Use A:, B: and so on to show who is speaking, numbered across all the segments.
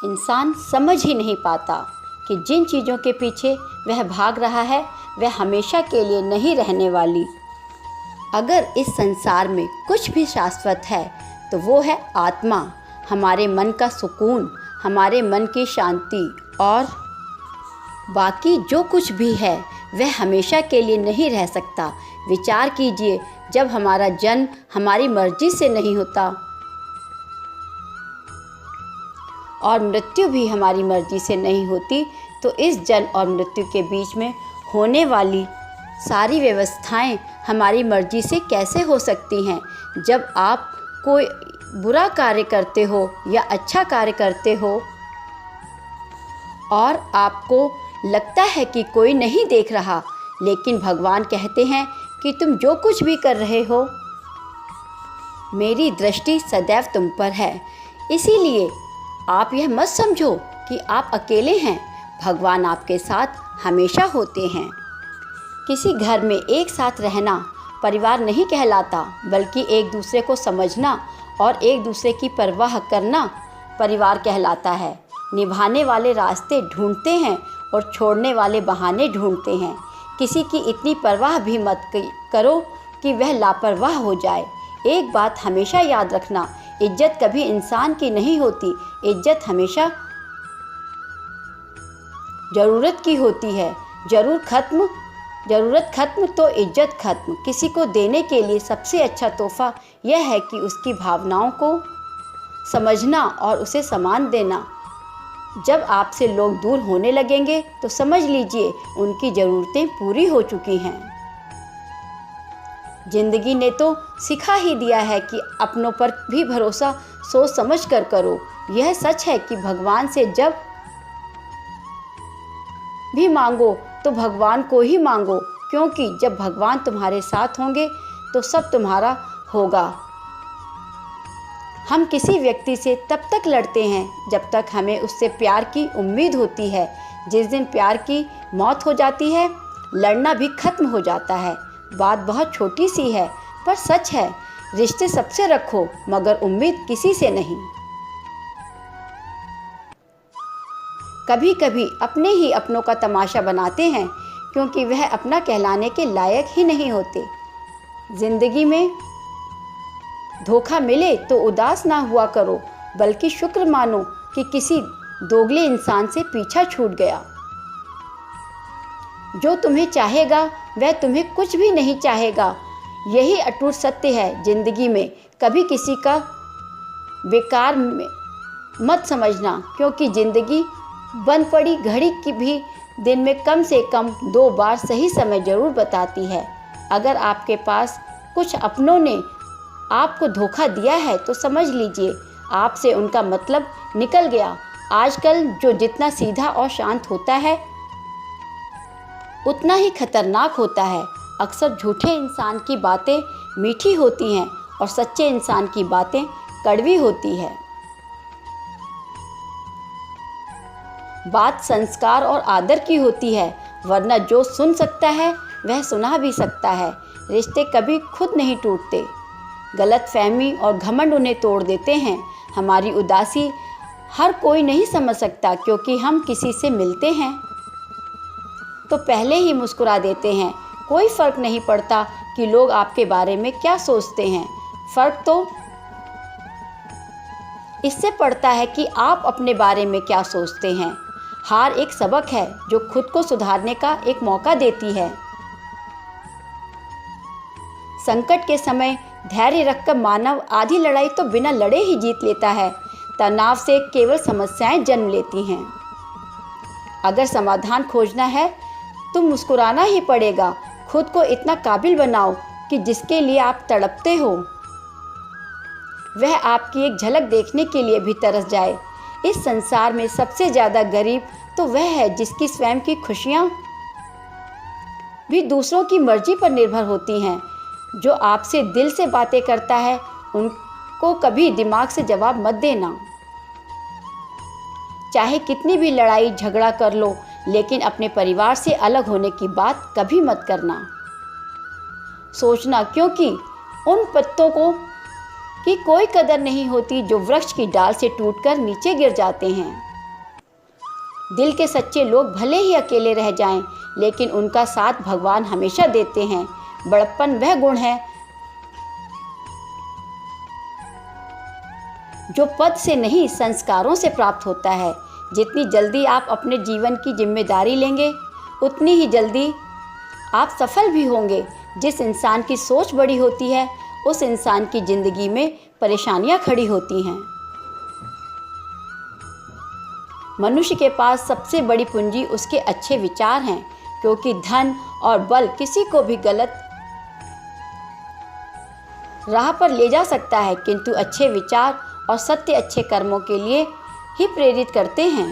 A: इंसान समझ ही नहीं पाता कि जिन चीज़ों के पीछे वह भाग रहा है वह हमेशा के लिए नहीं रहने वाली। अगर इस संसार में कुछ भी शाश्वत है तो वो है आत्मा, हमारे मन का सुकून, हमारे मन की शांति। और बाकी जो कुछ भी है वह हमेशा के लिए नहीं रह सकता। विचार कीजिए, जब हमारा जन्म हमारी मर्जी से नहीं होता और मृत्यु भी हमारी मर्जी से नहीं होती, तो इस जन्म और मृत्यु के बीच में होने वाली सारी व्यवस्थाएं हमारी मर्जी से कैसे हो सकती हैं। जब आप कोई बुरा कार्य करते हो या अच्छा कार्य करते हो और आपको लगता है कि कोई नहीं देख रहा, लेकिन भगवान कहते हैं कि तुम जो कुछ भी कर रहे हो मेरी दृष्टि सदैव तुम पर है। इसीलिए आप यह मत समझो कि आप अकेले हैं, भगवान आपके साथ हमेशा होते हैं। किसी घर में एक साथ रहना परिवार नहीं कहलाता, बल्कि एक दूसरे को समझना और एक दूसरे की परवाह करना परिवार कहलाता है। निभाने वाले रास्ते ढूंढते हैं और छोड़ने वाले बहाने ढूंढते हैं। किसी की इतनी परवाह भी मत करो कि वह लापरवाह हो जाए। एक बात हमेशा याद रखना, इज्जत कभी इंसान की नहीं होती, इज्जत हमेशा ज़रूरत की होती है। ज़रूरत खत्म तो इज्जत खत्म। किसी को देने के लिए सबसे अच्छा तोहफा यह है कि उसकी भावनाओं को समझना और उसे सम्मान देना। जब आपसे लोग दूर होने लगेंगे तो समझ लीजिए उनकी ज़रूरतें पूरी हो चुकी हैं। जिंदगी ने तो सिखा ही दिया है कि अपनों पर भी भरोसा सोच समझ कर करो। यह सच है कि भगवान से जब भी मांगो तो भगवान को ही मांगो, क्योंकि जब भगवान तुम्हारे साथ होंगे तो सब तुम्हारा होगा। हम किसी व्यक्ति से तब तक लड़ते हैं जब तक हमें उससे प्यार की उम्मीद होती है। जिस दिन प्यार की मौत हो जाती है, लड़ना भी खत्म हो जाता है। बात बहुत छोटी सी है पर सच है, रिश्ते सबसे रखो मगर उम्मीद किसी से नहीं। कभी कभी अपने ही अपनों का तमाशा बनाते हैं, क्योंकि वह अपना कहलाने के लायक ही नहीं होते। जिंदगी में धोखा मिले तो उदास ना हुआ करो, बल्कि शुक्र मानो कि किसी दोगले इंसान से पीछा छूट गया। जो तुम्हें चाहेगा वह तुम्हें कुछ भी नहीं चाहेगा, यही अटूट सत्य है। जिंदगी में कभी किसी का बेकार मत समझना, क्योंकि जिंदगी बंद पड़ी घड़ी की भी दिन में कम से कम 2 बार सही समय जरूर बताती है। अगर आपके पास कुछ अपनों ने आपको धोखा दिया है तो समझ लीजिए आपसे उनका मतलब निकल गया। आजकल जो जितना सीधा और शांत होता है उतना ही खतरनाक होता है। अक्सर झूठे इंसान की बातें मीठी होती हैं और सच्चे इंसान की बातें कड़वी होती है। बात संस्कार और आदर की होती है, वरना जो सुन सकता है वह सुना भी सकता है। रिश्ते कभी खुद नहीं टूटते, गलतफहमी और घमंड उन्हें तोड़ देते हैं। हमारी उदासी हर कोई नहीं समझ सकता, क्योंकि हम किसी से मिलते हैं तो पहले ही मुस्कुरा देते हैं। कोई फ़र्क नहीं पड़ता कि लोग आपके बारे में क्या सोचते हैं, फ़र्क तो इससे पड़ता है कि आप अपने बारे में क्या सोचते हैं। हार एक सबक है जो खुद को सुधारने का एक मौका देती है। संकट के समय धैर्य रखकर मानव आधी लड़ाई तो बिना लड़े ही जीत लेता है। तनाव से केवल समस्याएं जन्म लेती हैं। अगर समाधान खोजना है तो मुस्कुराना ही पड़ेगा। खुद को इतना काबिल बनाओ कि जिसके लिए आप तड़पते हो वह आपकी एक झलक देखने के लिए भी तरस जाए। इस संसार में सबसे ज़्यादा गरीब तो वह है जिसकी स्वयं की खुशियाँ भी दूसरों की मर्जी पर निर्भर होती हैं। जो आपसे दिल से बातें करता है उनको कभी दिमाग से जवाब मत देना। चाहे कितनी भी लड़ाई झगड़ा कर लो, लेकिन अपने परिवार से अलग होने की बात कभी मत करना। सोचना, क्योंकि उन पत्तों को की कोई कदर नहीं होती जो वृक्ष की डाल से टूटकर नीचे गिर जाते हैं। दिल के सच्चे लोग भले ही अकेले रह जाएं, लेकिन उनका साथ भगवान हमेशा देते हैं। बड़प्पन वह गुण है जो पद से नहीं, संस्कारों से प्राप्त होता है। जितनी जल्दी आप अपने जीवन की जिम्मेदारी लेंगे, उतनी ही जल्दी आप सफल भी होंगे। जिस इंसान की सोच बड़ी होती है, उस इंसान की जिंदगी में परेशानियां खड़ी होती हैं। मनुष्य के पास सबसे बड़ी पूंजी उसके अच्छे विचार हैं, क्योंकि धन और बल किसी को भी गलत राह पर ले जा सकता है, किंतु अच्छे विचार और सत्य अच्छे कर्मों के लिए ही प्रेरित करते हैं।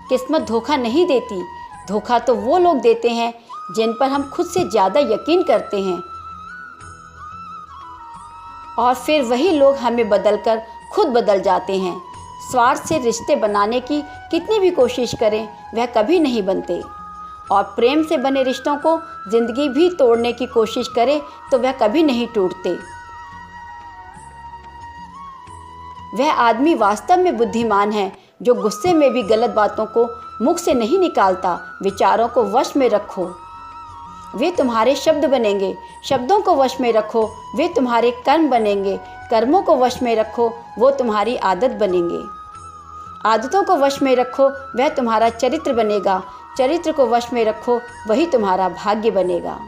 A: किस्मत धोखा नहीं देती। धोखा तो वो लोग देते हैं जिन पर हम खुद से ज़्यादा यकीन करते हैं, और फिर वही लोग हमें बदलकर खुद बदल जाते हैं। स्वार्थ से रिश्ते बनाने की कितनी भी कोशिश करें, वह कभी नहीं बनते, और प्रेम से बने रिश्तों को जिंदगी भी तोड़ने की कोशिश करे तो वह कभी नहीं टूटते। वह आदमी वास्तव में बुद्धिमान है जो गुस्से में भी गलत बातों को मुख से नहीं निकालता। विचारों को वश में रखो, वे तुम्हारे शब्द बनेंगे। शब्दों को वश में रखो, वे तुम्हारे कर्म बनेंगे। कर्मों को वश में रखो, वो तुम्हारी आदत बनेंगे। आदतों को वश में रखो, वह तुम्हारा चरित्र बनेगा। चरित्र को वश में रखो, वही तुम्हारा भाग्य बनेगा।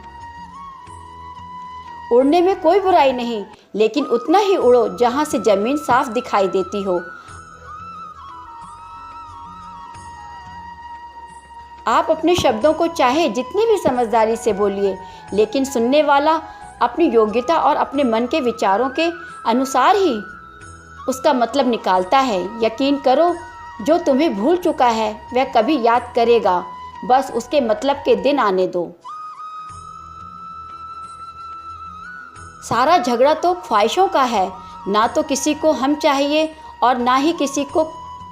A: उड़ने में कोई बुराई नहीं, लेकिन उतना ही उड़ो जहां से जमीन साफ दिखाई देती हो। आप अपने शब्दों को चाहे जितनी भी समझदारी से बोलिए, लेकिन सुनने वाला अपनी योग्यता और अपने मन के विचारों के अनुसार ही उसका मतलब निकालता है। यकीन करो, जो तुम्हें भूल चुका है वह कभी याद करेगा। बस उसके मतलब के दिन आने दो। सारा झगड़ा तो ख्वाहिशों का है। ना तो किसी को हम चाहिए और ना ही किसी को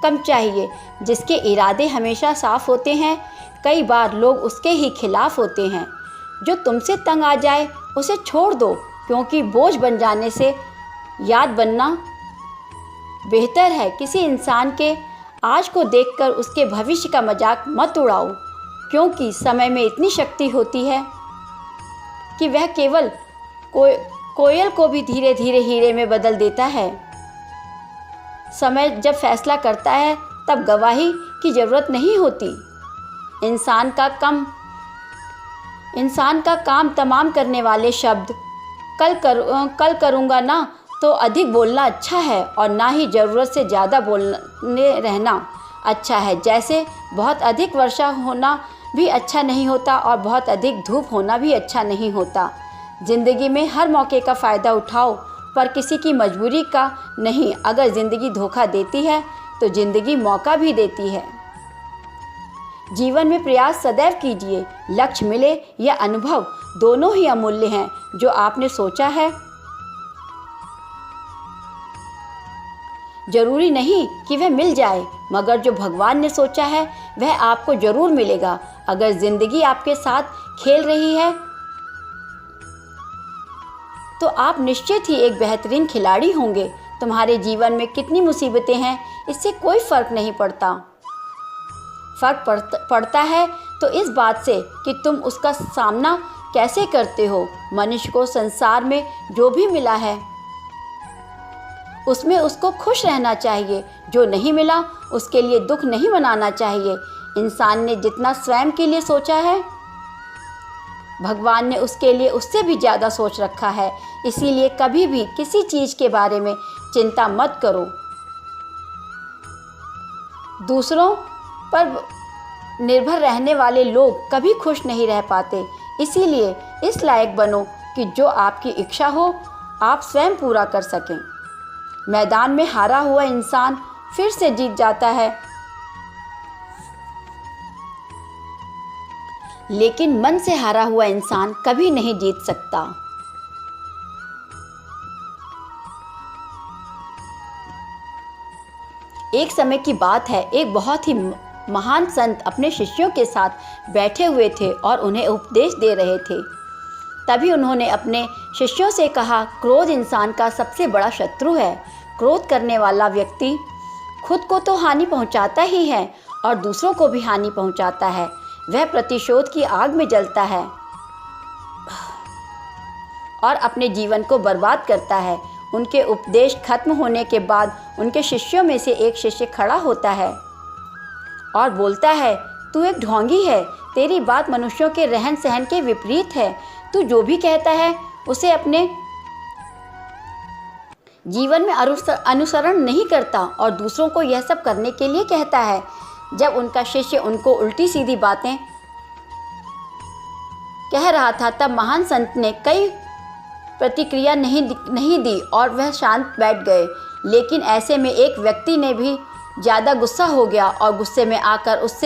A: कम चाहिए। जिसके इरादे हमेशा साफ होते हैं, कई बार लोग उसके ही खिलाफ होते हैं। जो तुमसे तंग आ जाए उसे छोड़ दो, क्योंकि बोझ बन जाने से याद बनना बेहतर है। किसी इंसान के आज को देखकर उसके भविष्य का मजाक मत उड़ाओ, क्योंकि समय में इतनी शक्ति होती है कि वह केवल कोयल को भी धीरे धीरे हीरे में बदल देता है। समय जब फैसला करता है तब गवाही की ज़रूरत नहीं होती। इंसान का काम तमाम करने वाले शब्द कल करूँगा ना तो अधिक बोलना अच्छा है, और ना ही ज़रूरत से ज़्यादा बोलने रहना अच्छा है। जैसे बहुत अधिक वर्षा होना भी अच्छा नहीं होता और बहुत अधिक धूप होना भी अच्छा नहीं होता। ज़िंदगी में हर मौके का फ़ायदा उठाओ, पर किसी की मजबूरी का नहीं। अगर ज़िंदगी धोखा देती है तो ज़िंदगी मौका भी देती है। जीवन में प्रयास सदैव कीजिए। लक्ष्य मिले या अनुभव, दोनों ही अमूल्य हैं। जो आपने सोचा है जरूरी नहीं कि वह मिल जाए, मगर जो भगवान ने सोचा है वह आपको जरूर मिलेगा। अगर ज़िंदगी आपके साथ खेल रही है तो आप निश्चित ही एक बेहतरीन खिलाड़ी होंगे। तुम्हारे जीवन में कितनी मुसीबतें हैं, इससे कोई फ़र्क नहीं पड़ता। फ़र्क पड़ता है तो इस बात से कि तुम उसका सामना कैसे करते हो। मनुष्य को संसार में जो भी मिला है उसमें उसको खुश रहना चाहिए। जो नहीं मिला उसके लिए दुख नहीं मनाना चाहिए। इंसान ने जितना स्वयं के लिए सोचा है, भगवान ने उसके लिए उससे भी ज़्यादा सोच रखा है। इसीलिए कभी भी किसी चीज़ के बारे में चिंता मत करो। दूसरों पर निर्भर रहने वाले लोग कभी खुश नहीं रह पाते। इसीलिए इस लायक बनो कि जो आपकी इच्छा हो आप स्वयं पूरा कर सकें। मैदान में हारा हुआ इंसान फिर से जीत जाता है, लेकिन मन से हारा हुआ इंसान कभी नहीं जीत सकता। एक समय की बात है, एक बहुत ही महान संत अपने शिष्यों के साथ बैठे हुए थे और उन्हें उपदेश दे रहे थे। तभी उन्होंने अपने शिष्यों से कहा, क्रोध इंसान का सबसे बड़ा शत्रु है। क्रोध करने वाला व्यक्ति खुद को तो हानि पहुंचाता ही है और दूसरों को भी हानि पहुंचाता है। वह प्रतिशोध की आग में जलता है और अपने जीवन को बर्बाद करता है। उनके उपदेश खत्म होने के बाद उनके शिष्यों में से एक शिष्य खड़ा होता है और बोलता है, तू एक ढोंगी है, तेरी बात मनुष्यों के रहन सहन के विपरीत है। तू जो भी कहता है उसे अपने जीवन में अनुसरण नहीं करता और दूसरों को यह सब करने के लिए कहता है। जब उनका शिष्य उनको उल्टी सीधी बातें कह रहा था तब महान संत ने कई प्रतिक्रिया नहीं दी और वह शांत बैठ गए। लेकिन ऐसे में एक व्यक्ति ने भी ज़्यादा गुस्सा हो गया और गुस्से में आकर उस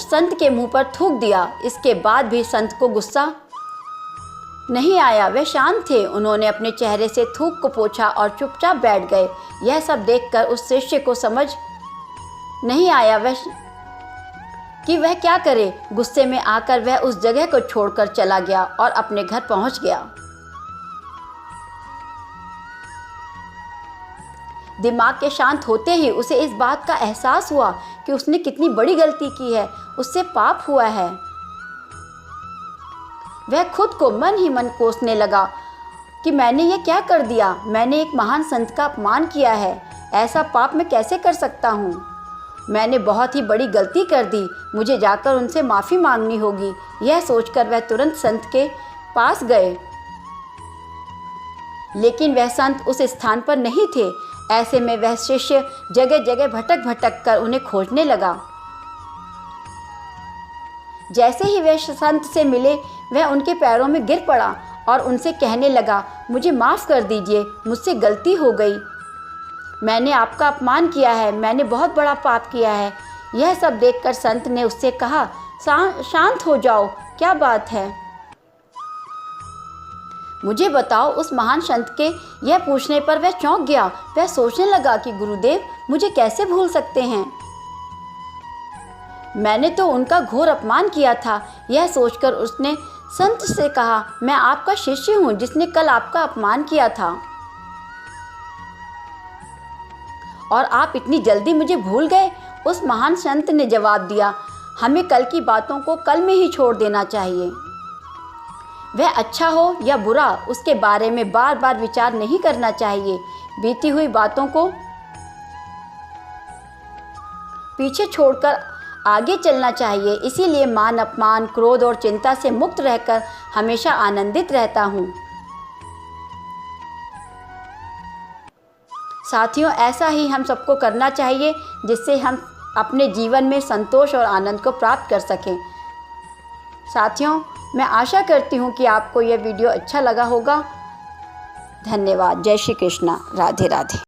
A: संत के मुंह पर थूक दिया। इसके बाद भी संत को गुस्सा नहीं आया, वे शांत थे। उन्होंने अपने चेहरे से थूक को पोंछा और चुपचाप बैठ गए। यह सब देखकर उस शिष्य को समझ नहीं आया कि वह क्या करे। गुस्से में आकर वह उस जगह को छोड़कर चला गया और अपने घर पहुंच गया। दिमाग के शांत होते ही उसे इस बात का एहसास हुआ कि उसने कितनी बड़ी गलती की है, उससे पाप हुआ है। वह खुद को मन ही मन कोसने लगा कि मैंने ये क्या कर दिया, मैंने एक महान संत का अपमान किया है, ऐसा पाप मैं कैसे कर सकता हूँ। मैंने बहुत ही बड़ी गलती कर दी, मुझे जाकर उनसे माफ़ी मांगनी होगी। यह सोचकर वह तुरंत संत के पास गए, लेकिन वह संत उस स्थान पर नहीं थे। ऐसे में वह शिष्य जगह जगह भटक कर उन्हें खोजने लगा। जैसे ही वह संत से मिले वह उनके पैरों में गिर पड़ा और उनसे कहने लगा, मुझे माफ़ कर दीजिए, मुझसे गलती हो गई, मैंने आपका अपमान किया है, मैंने बहुत बड़ा पाप किया है। यह सब देखकर संत ने उससे कहा, शांत हो जाओ, क्या बात है, मुझे बताओ। उस महान संत के यह पूछने पर वह चौंक गया। वह सोचने लगा कि गुरुदेव मुझे कैसे भूल सकते हैं, मैंने तो उनका घोर अपमान किया था। यह सोचकर उसने संत से कहा, मैं आपका शिष्य हूँ जिसने कल आपका अपमान किया था और आप इतनी जल्दी मुझे भूल गए। उस महान संत ने जवाब दिया, हमें कल की बातों को कल में ही छोड़ देना चाहिए। वह अच्छा हो या बुरा उसके बारे में बार बार विचार नहीं करना चाहिए। बीती हुई बातों को पीछे छोड़कर आगे चलना चाहिए। इसीलिए मान अपमान, क्रोध और चिंता से मुक्त रहकर हमेशा आनंदित रहता हूँ। साथियों, ऐसा ही हम सबको करना चाहिए जिससे हम अपने जीवन में संतोष और आनंद को प्राप्त कर सकें। साथियों, मैं आशा करती हूँ कि आपको यह वीडियो अच्छा लगा होगा। धन्यवाद। जय श्री कृष्णा। राधे राधे।